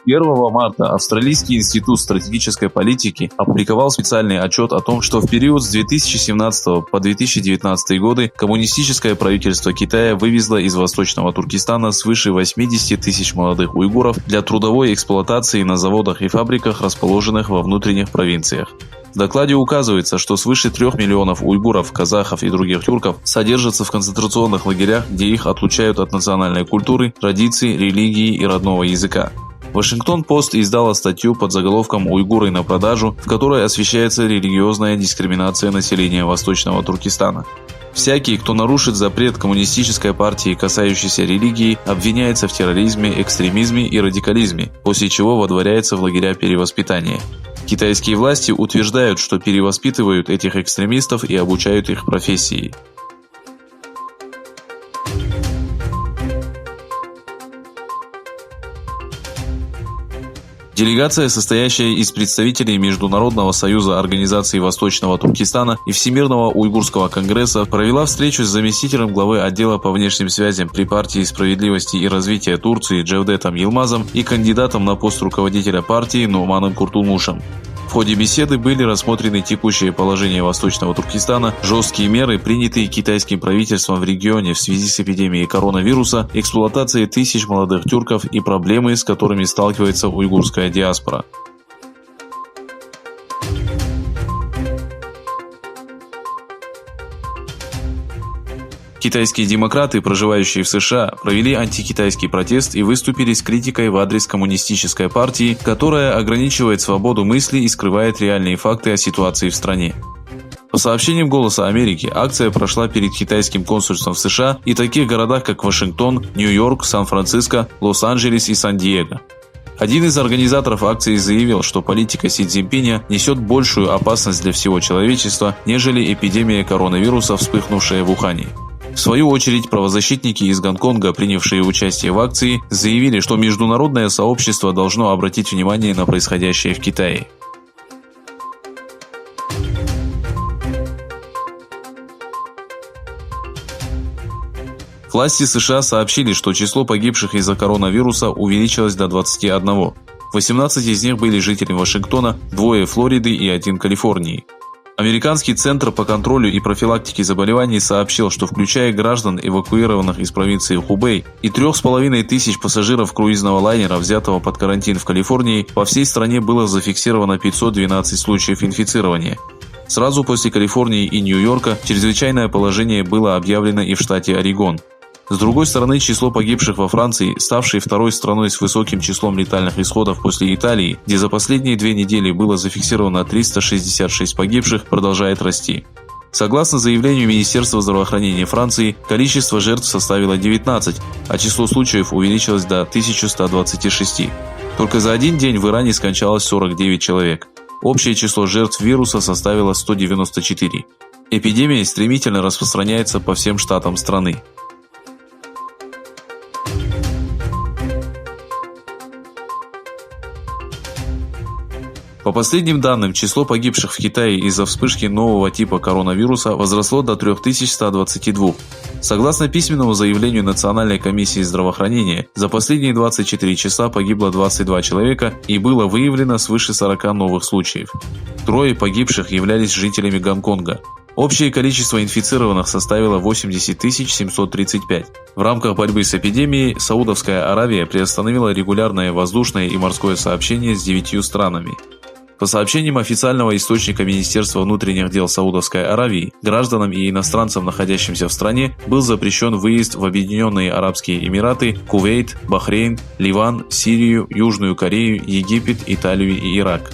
1 марта Австралийский институт стратегической политики опубликовал специальный отчет о том, что в период с 2017 по 2019 годы коммунистическое правительство Китая вывезло из Восточного Туркестана свыше 80 тысяч молодых уйгуров для трудовой эксплуатации на заводах и фабриках, расположенных во внутренних провинциях. В докладе указывается, что свыше 3 миллионов уйгуров, казахов и других тюрков содержатся в концентрационных лагерях, где их отлучают от национальной культуры, традиций, религии и родного языка. Вашингтон-Пост издала статью под заголовком «Уйгуры на продажу», в которой освещается религиозная дискриминация населения Восточного Туркестана. Всякий, кто нарушит запрет коммунистической партии, касающийся религии, обвиняется в терроризме, экстремизме и радикализме, после чего водворяется в лагеря перевоспитания. Китайские власти утверждают, что перевоспитывают этих экстремистов и обучают их профессии. Делегация, состоящая из представителей Международного союза организаций Восточного Туркестана и Всемирного уйгурского конгресса, провела встречу с заместителем главы отдела по внешним связям при партии справедливости и развития Турции Джевдетом Йылмазом и кандидатом на пост руководителя партии Нуманом Куртулмушем. В ходе беседы были рассмотрены текущее положение Восточного Туркестана, жесткие меры, принятые китайским правительством в регионе в связи с эпидемией коронавируса, эксплуатацией тысяч молодых тюрков и проблемы, с которыми сталкивается уйгурская диаспора. Китайские демократы, проживающие в США, провели антикитайский протест и выступили с критикой в адрес коммунистической партии, которая ограничивает свободу мысли и скрывает реальные факты о ситуации в стране. По сообщениям «Голоса Америки», акция прошла перед китайским консульством в США и таких городах, как Вашингтон, Нью-Йорк, Сан-Франциско, Лос-Анджелес и Сан-Диего. Один из организаторов акции заявил, что политика Си Цзиньпиня несет большую опасность для всего человечества, нежели эпидемия коронавируса, вспыхнувшая в Ухане. В свою очередь, правозащитники из Гонконга, принявшие участие в акции, заявили, что международное сообщество должно обратить внимание на происходящее в Китае. Власти США сообщили, что число погибших из-за коронавируса увеличилось до 21. 18 из них были жителями Вашингтона, 2 Флориды и 1 Калифорнии. Американский центр по контролю и профилактике заболеваний сообщил, что включая граждан, эвакуированных из провинции Хубэй, и 3500 пассажиров круизного лайнера, взятого под карантин в Калифорнии, по всей стране было зафиксировано 512 случаев инфицирования. Сразу после Калифорнии и Нью-Йорка чрезвычайное положение было объявлено и в штате Орегон. С другой стороны, число погибших во Франции, ставшей второй страной с высоким числом летальных исходов после Италии, где за последние 2 недели было зафиксировано 366 погибших, продолжает расти. Согласно заявлению Министерства здравоохранения Франции, количество жертв составило 19, а число случаев увеличилось до 1126. Только за один день в Иране скончалось 49 человек. Общее число жертв вируса составило 194. Эпидемия стремительно распространяется по всем штатам страны. По последним данным, число погибших в Китае из-за вспышки нового типа коронавируса возросло до 3122. Согласно письменному заявлению Национальной комиссии здравоохранения, за последние 24 часа погибло 22 человека и было выявлено свыше 40 новых случаев. 3 погибших являлись жителями Гонконга. Общее количество инфицированных составило 80 735. В рамках борьбы с эпидемией Саудовская Аравия приостановила регулярное воздушное и морское сообщение с 9 странами. По сообщениям официального источника Министерства внутренних дел Саудовской Аравии, гражданам и иностранцам, находящимся в стране, был запрещен выезд в Объединенные Арабские Эмираты, Кувейт, Бахрейн, Ливан, Сирию, Южную Корею, Египет, Италию и Ирак.